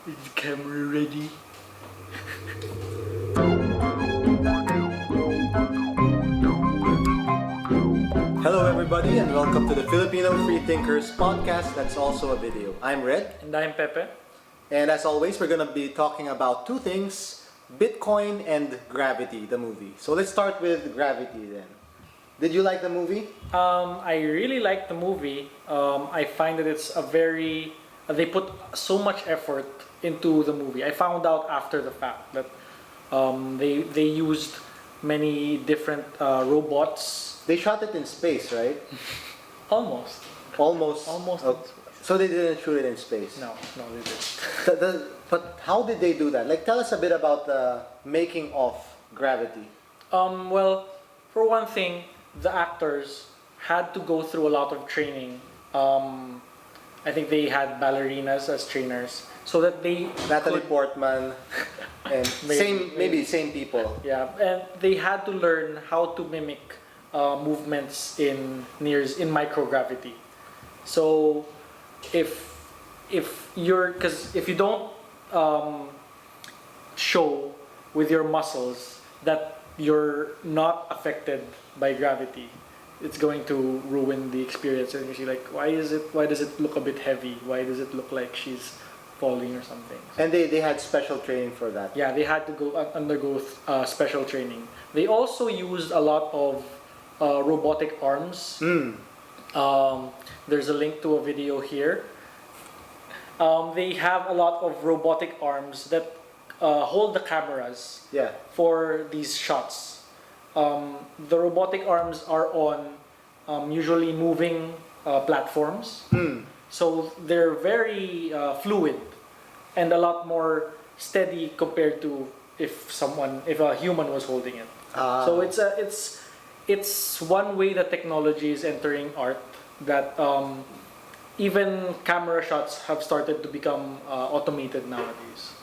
Is the camera ready? Hello everybody and welcome to the Filipino Freethinkers podcast that's also a video. I'm Red, And I'm Pepe. and as always we're going to be talking about two things, Bitcoin and Gravity, the movie. So let's start with Gravity then. Did you like the movie? I really like the movie. I find that it's a very... they put so much effort into the movie. I found out after the fact that they used many different robots. They shot it in space, right? Almost. Almost. Almost. So they didn't shoot it in space. No, they didn't. But how did they do that? Like, tell us a bit about the making of Gravity. Well, for one thing, the actors had to go through a lot of training. I think they had ballerinas as trainers, so that they Natalie could, Portman and maybe same people. yeah, and they had to learn how to mimic movements in microgravity. So if you don't show with your muscles that you're not affected by gravity, it's going to ruin the experience. And you see, like, why does it look a bit heavy? Why does it look like she's falling or something? And they had special training for that. Yeah, they had to undergo special training. They also used a lot of robotic arms. There's a link to a video here. They have a lot of robotic arms that hold the cameras for these shots. The robotic arms are on usually moving platforms. So they're very fluid and a lot more steady compared to if a human was holding it. So it's one way that technology is entering art, that even camera shots have started to become automated nowadays.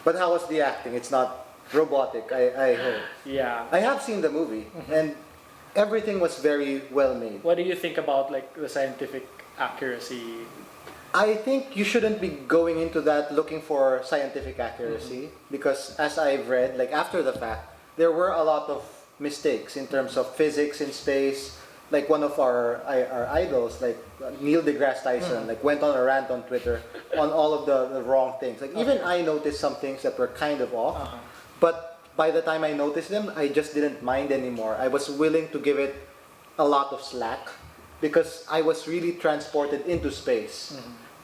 But how was the acting? It's not robotic, I hope. Yeah. I have seen the movie and everything was very well made. What do you think about, like, the scientific accuracy? I think you shouldn't be going into that looking for scientific accuracy because as I've read, like after the fact, there were a lot of mistakes in terms of physics in space. Like one of our idols, like Neil deGrasse Tyson, like went on a rant on Twitter on all of the wrong things. Like even I noticed some things that were kind of off, but by the time I noticed them, I just didn't mind anymore. I was willing to give it a lot of slack because I was really transported into space,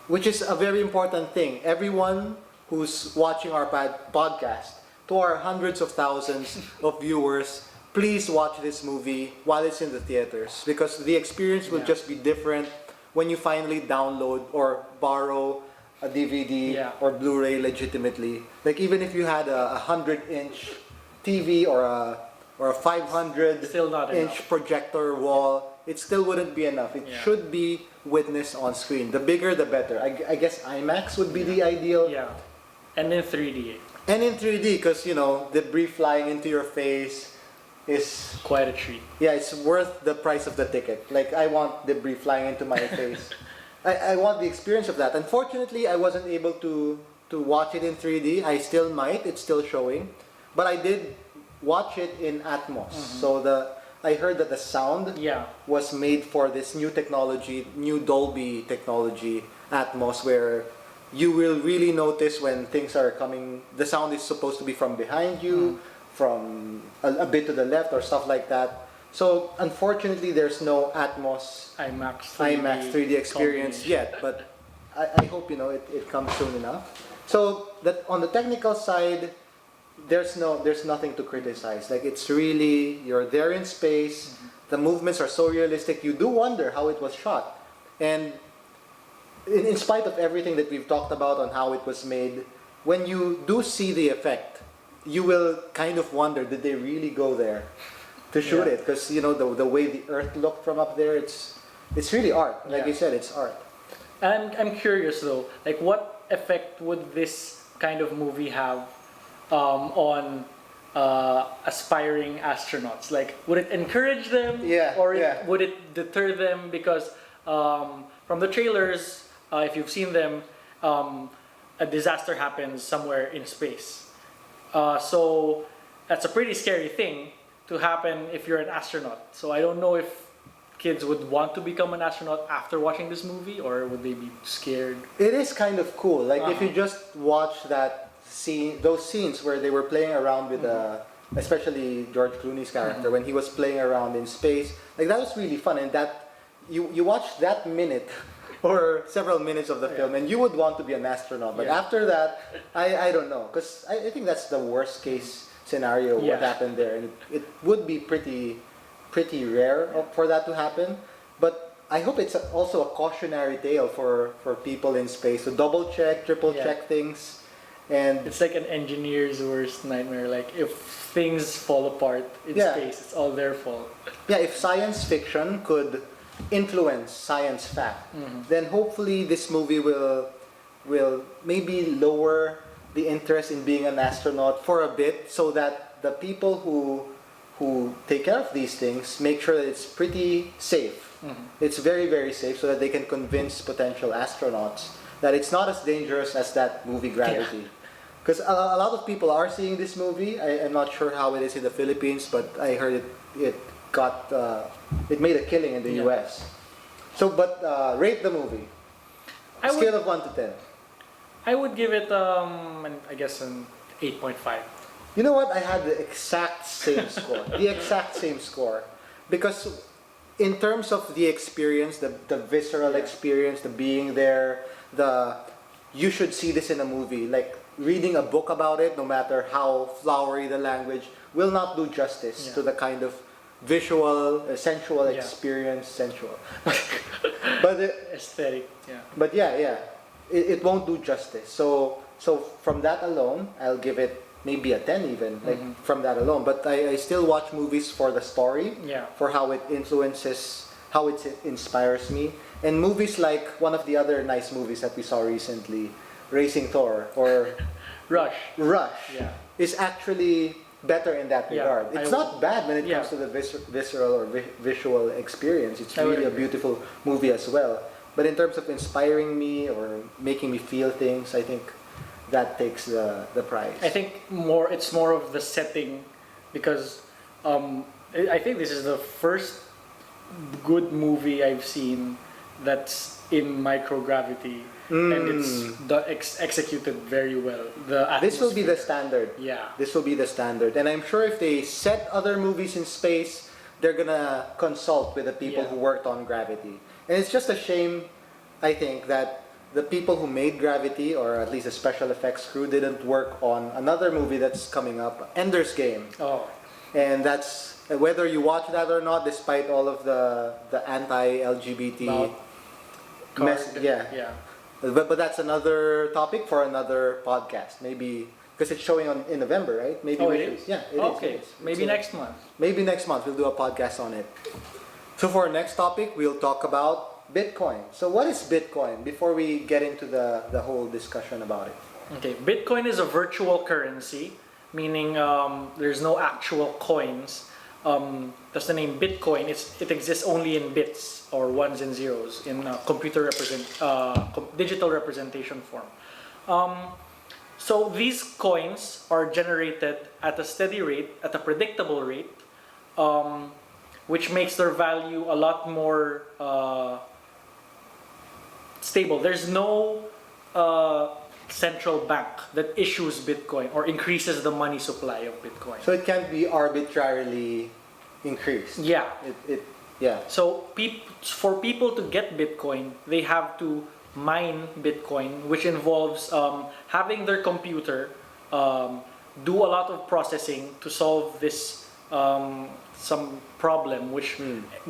which is a very important thing. Everyone who's watching our podcast, to our hundreds of thousands of viewers, please watch this movie while it's in the theaters because the experience will just be different when you finally download or borrow a DVD or Blu-ray legitimately. Like even if you had a 100-inch TV or a 500-inch projector wall, it still wouldn't be enough. It should be witnessed on screen. The bigger, the better. I guess IMAX would be the ideal. Yeah, and in 3D. And in 3D, because debris flying into your face is quite a treat. Yeah, it's worth the price of the ticket. Like I want debris flying into my face. I want the experience of that. Unfortunately, I wasn't able to watch it in 3D. I still might. It's still showing, but I did watch it in Atmos. So I heard that the sound was made for this new technology, new Dolby technology, Atmos, where you will really notice when things are coming. The sound is supposed to be from behind you, from a bit to the left or stuff like that. So unfortunately there's no Atmos IMAX 3D experience yet, but I hope it comes soon enough. So that on the technical side, there's nothing to criticize. Like it's really, you're there in space, the movements are so realistic, you do wonder how it was shot. And in spite of everything that we've talked about on how it was made, when you do see the effect, you will kind of wonder, did they really go there to shoot it? Because the way the Earth looked from up there, it's really art. Like you said, it's art. And I'm curious though, like what effect would this kind of movie have on aspiring astronauts? Like, would it encourage them? Or would it deter them? Because from the trailers, if you've seen them, a disaster happens somewhere in space. So that's a pretty scary thing to happen if you're an astronaut. So I don't know if kids would want to become an astronaut after watching this movie, or would they be scared? It is kind of cool. Like if you just watch that scene, those scenes where they were playing around with especially George Clooney's character when he was playing around in space, like that was really fun. And that you watch that minute or several minutes of the film, and you would want to be an astronaut. But after that, I don't know, because I think that's the worst case scenario what happened there, and it would be pretty rare for that to happen. But I hope it's also a cautionary tale for people in space to double check, triple check things. And it's like an engineer's worst nightmare. Like if things fall apart in space, it's all their fault. Yeah, if science fiction could influence science fact, then hopefully this movie will maybe lower the interest in being an astronaut for a bit, so that the people who take care of these things make sure that it's pretty safe. It's very, very safe, so that they can convince potential astronauts that it's not as dangerous as that movie Gravity. Because a lot of people are seeing this movie. I'm not sure how it is in the Philippines, but I heard it made a killing in the US. So, but rate the movie. Scale of 1 to 10. I would give it, I guess, an 8.5. You know what? I had the exact same score. The exact same score. Because in terms of the experience, the visceral experience, the being there, you should see this in a movie. Like reading a book about it, no matter how flowery the language, will not do justice to the kind of visual, sensual experience. Sensual. But aesthetic, But it won't do justice. So from that alone, I'll give it maybe a 10 even, like from that alone. But I still watch movies for the story, for how it influences, how it inspires me. And movies like one of the other nice movies that we saw recently, Racing Thor or Rush, is actually better in that regard. It's not bad when it comes to the visceral or visual experience. It's really a beautiful movie as well. But in terms of inspiring me or making me feel things, I think that takes the prize. I think it's more of the setting, because I think this is the first good movie I've seen that's in microgravity, and it's executed very well. This will be the standard. Yeah. This will be the standard. And I'm sure if they set other movies in space, they're gonna consult with the people who worked on Gravity. And it's just a shame, I think, that the people who made Gravity, or at least the special effects crew, didn't work on another movie that's coming up, Ender's Game. Oh. And that's, whether you watch that or not, despite all of the anti-LGBT mess, but that's another topic for another podcast, maybe, because it's showing in November, right? Maybe it is? Yeah, it okay. is. Maybe next month. Maybe next month we'll do a podcast on it. So for our next topic, we'll talk about Bitcoin. So what is Bitcoin before we get into the whole discussion about it? Okay, Bitcoin is a virtual currency, meaning there's no actual coins. That's the name Bitcoin. It exists only in bits or ones and zeros in digital representation form. So these coins are generated at a steady rate, at a predictable rate, which makes their value a lot more stable. There's no central bank that issues Bitcoin or increases the money supply of Bitcoin. So it can't be arbitrarily increased. Yeah. Yeah. So for people to get Bitcoin, they have to mine Bitcoin, which involves having their computer do a lot of processing to solve this some problem, which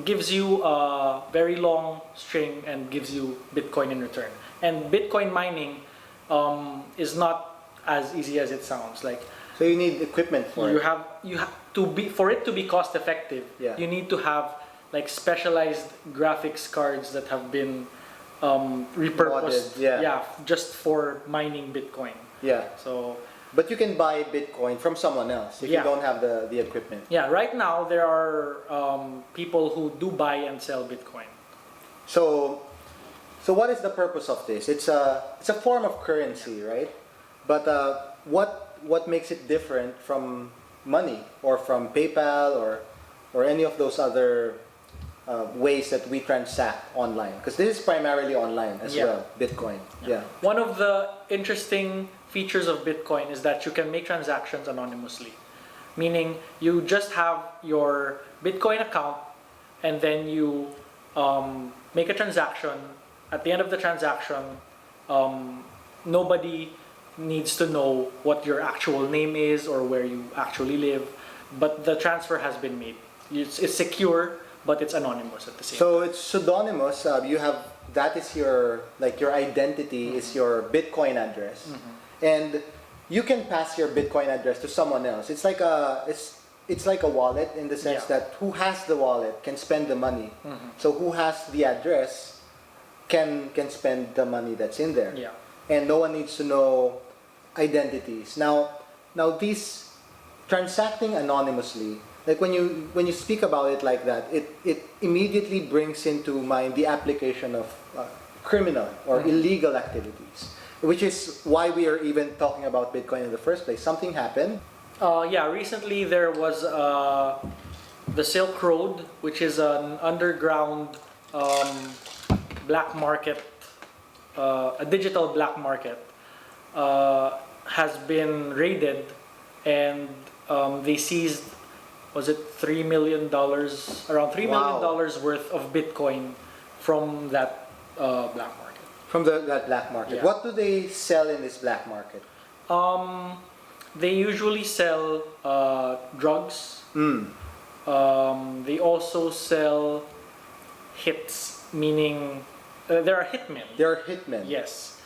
gives you a very long string and gives you Bitcoin in return. And Bitcoin mining is not as easy as it sounds. Like, so you need equipment for it. You have to be, for it to be cost effective. Yeah. You need to have like specialized graphics cards that have been repurposed. Modded, just for mining Bitcoin. Yeah. So. But you can buy Bitcoin from someone else if you don't have the equipment. Yeah, right now there are people who do buy and sell Bitcoin. So So what is the purpose of this? It's a form of currency, right? But what makes it different from money or from PayPal or any of those other ways that we transact online? Because this is primarily online as well, Bitcoin. Yeah. One of the interesting features of Bitcoin is that you can make transactions anonymously. Meaning you just have your Bitcoin account and then you make a transaction. At the end of the transaction, nobody needs to know what your actual name is or where you actually live, but the transfer has been made. It's secure, but it's anonymous at the same time. So it's pseudonymous. You have, that is your identity is your Bitcoin address, and you can pass your Bitcoin address to someone else. It's like a wallet in the sense that who has the wallet can spend the money. So who has the address can spend the money that's in there. Yeah. And no one needs to know identities. Now these transacting anonymously, like when you speak about it like that, it immediately brings into mind the application of criminal or illegal activities, which is why we are even talking about Bitcoin in the first place. Something happened. Recently there was the Silk Road, which is an underground black market, a digital black market, has been raided, and they seized, was it $3 million, around $3 million worth of Bitcoin from that black market. From that black market. Yeah. What do they sell in this black market? They usually sell drugs. They also sell hits, meaning there are hitmen. There are hitmen. Yes.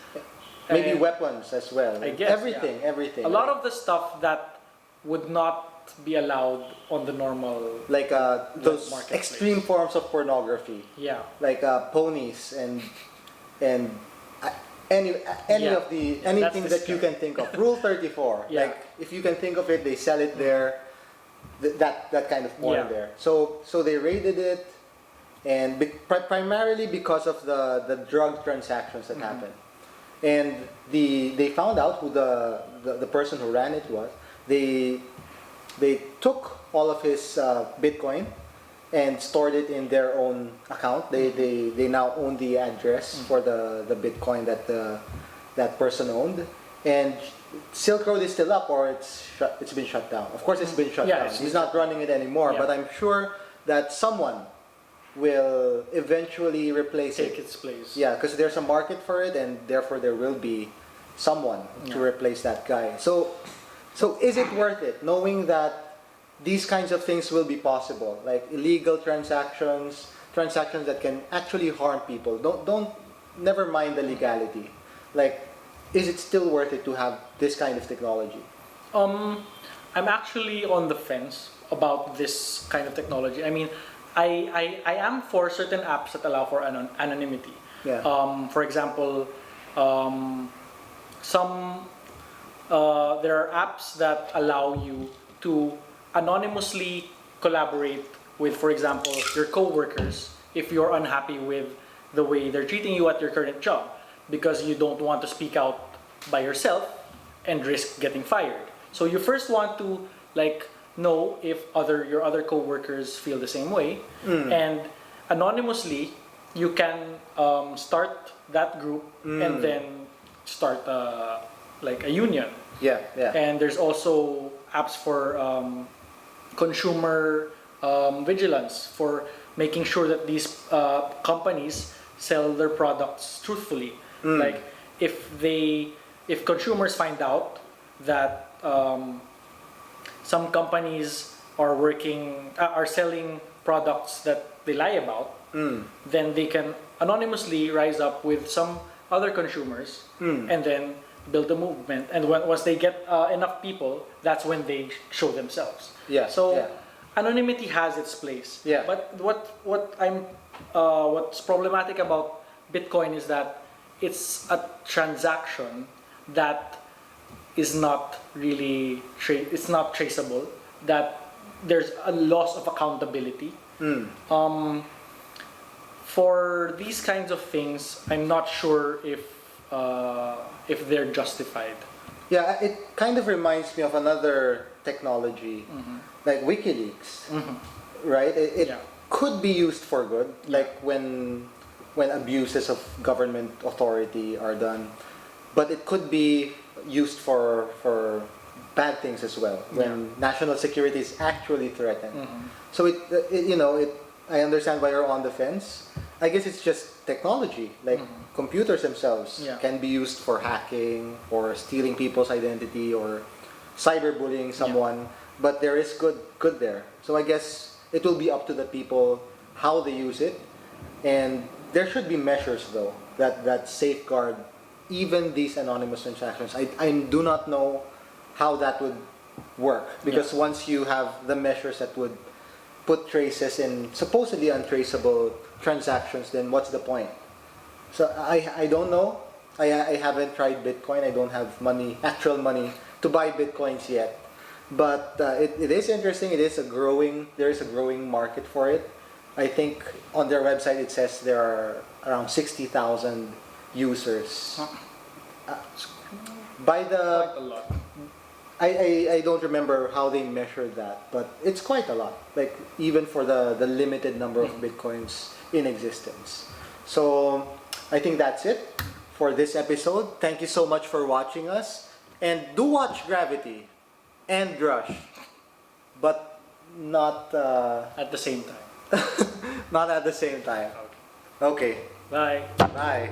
Maybe And weapons as well. I guess, everything. a lot of the stuff that would not be allowed on the normal, like those marketplace. extreme forms of pornography. Yeah. Like ponies and any of the anything that you can think of. Rule 34. Yeah. Like if you can think of it, they sell it there. That kind of porn there. So they raided it, and primarily because of the drug transactions that happened. And they found out who the person who ran it was. They took all of his Bitcoin and stored it in their own account. They now own the address for the Bitcoin that person owned. And Silk Road is still up, or it's been shut down. Of course, it's been shut down. He's not running it anymore. Yeah. But I'm sure that someone will eventually replace it. Take its place. Yeah, because there's a market for it, and therefore there will be someone to replace that guy. So is it worth it, knowing that these kinds of things will be possible, like illegal transactions that can actually harm people? Never mind the legality. Like, is it still worth it to have this kind of technology? I'm actually on the fence about this kind of technology. I mean, I am for certain apps that allow for anonymity. Yeah. For example, there are apps that allow you to anonymously collaborate with, for example, your coworkers if you're unhappy with the way they're treating you at your current job, because you don't want to speak out by yourself and risk getting fired. So you first want to know if your other coworkers feel the same way, and anonymously you can start that group and then start a union. Yeah. And there's also apps for consumer vigilance, for making sure that these companies sell their products truthfully. Like if consumers find out that some companies are selling products that they lie about, then they can anonymously rise up with some other consumers and then build a movement. And once they get enough people, that's when they show themselves. Yeah. So anonymity has its place. Yeah. But what's problematic about Bitcoin is that it's a transaction that is not really it's not traceable, that there's a loss of accountability. for these kinds of things, I'm not sure if they're justified. Yeah, it kind of reminds me of another technology, like WikiLeaks, right? It could be used for good, like when abuses of government authority are done, but it could be used for bad things as well, when national security is actually threatened. So I understand why you're on the fence. I guess it's just technology, like computers themselves can be used for hacking or stealing people's identity or cyberbullying someone, but there is good there. So I guess it will be up to the people how they use it, and there should be measures though that safeguard even these anonymous transactions. I do not know how that would work, because once you have the measures that would put traces in supposedly untraceable transactions, then what's the point? So I don't know. I haven't tried Bitcoin. I don't have actual money to buy Bitcoins yet. But it is interesting. There is a growing market for it. I think on their website it says there are around 60,000 users. Quite a lot. I don't remember how they measured that, but it's quite a lot. Like even for the limited number of Bitcoins in existence. So I think that's it for this episode. Thank you so much for watching us, and do watch Gravity and Rush, but not At the same time. not at the same time. Okay. Okay. Bye. Bye.